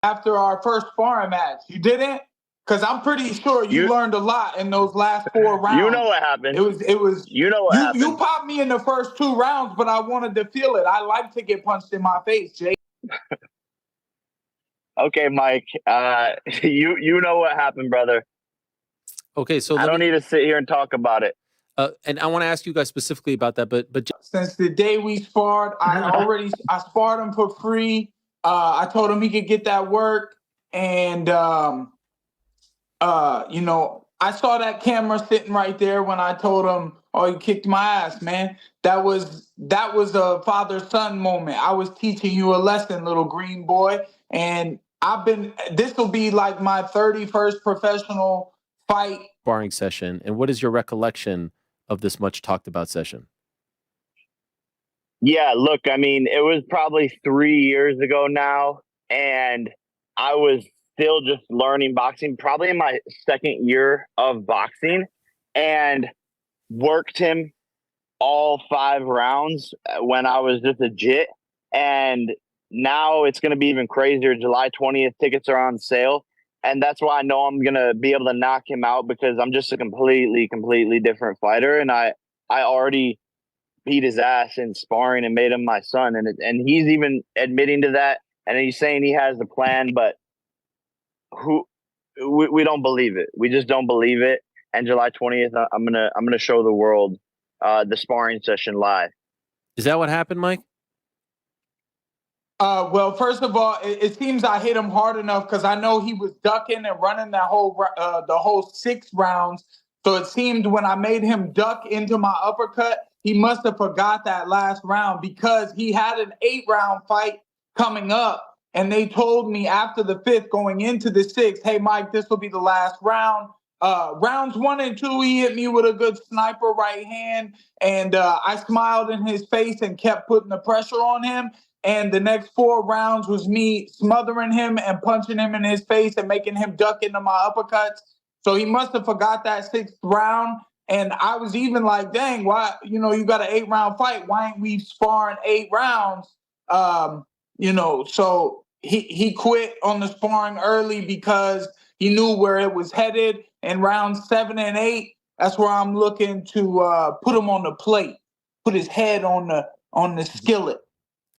after our first sparring match. You didn't? Because I'm pretty sure you learned a lot in those last 4 rounds. You know what happened. It was. You know what happened. You popped me in the first 2 rounds, but I wanted to feel it. I like to get punched in my face, Jay. Okay, Mike. You know what happened, brother. Okay, so I don't need to sit here and talk about it. And I want to ask you guys specifically about that, but since the day we sparred, I sparred him for free. I told him he could get that work, and you know, I saw that camera sitting right there when I told him, "Oh, you kicked my ass, man." That was a father-son moment. I was teaching you a lesson, little green boy, and this will be like my 31st professional fight sparring session. And what is your recollection of this much talked about session? Yeah, look, I mean, it was probably 3 years ago now, and I was still just learning boxing, probably in my 2nd year of boxing, and worked him all 5 rounds when I was just a jit. And now it's going to be even crazier. July 20th, tickets are on sale. And that's why I know I'm going to be able to knock him out, because I'm just a completely different fighter. And I already beat his ass in sparring and made him my son. And he's even admitting to that. And he's saying he has the plan, but we don't believe it. We just don't believe it. And July 20th, I'm gonna show the world the sparring session live. Is that what happened, Mike? Well, first of all, it seems I hit him hard enough, because I know he was ducking and running the whole 6 rounds. So it seemed when I made him duck into my uppercut, he must have forgot that last round, because he had an 8-round fight coming up. And they told me after the 5th, going into the 6th, "Hey, Mike, this will be the last round." Rounds 1 and 2, he hit me with a good sniper right hand. And I smiled in his face and kept putting the pressure on him. And the next 4 rounds was me smothering him and punching him in his face and making him duck into my uppercuts. So he must have forgot that 6th round. And I was even like, dang, why, you got an 8-round fight. Why ain't we sparring 8 rounds? So he quit on the sparring early because he knew where it was headed. And rounds 7 and 8, that's where I'm looking to put him on the plate, put his head on the skillet.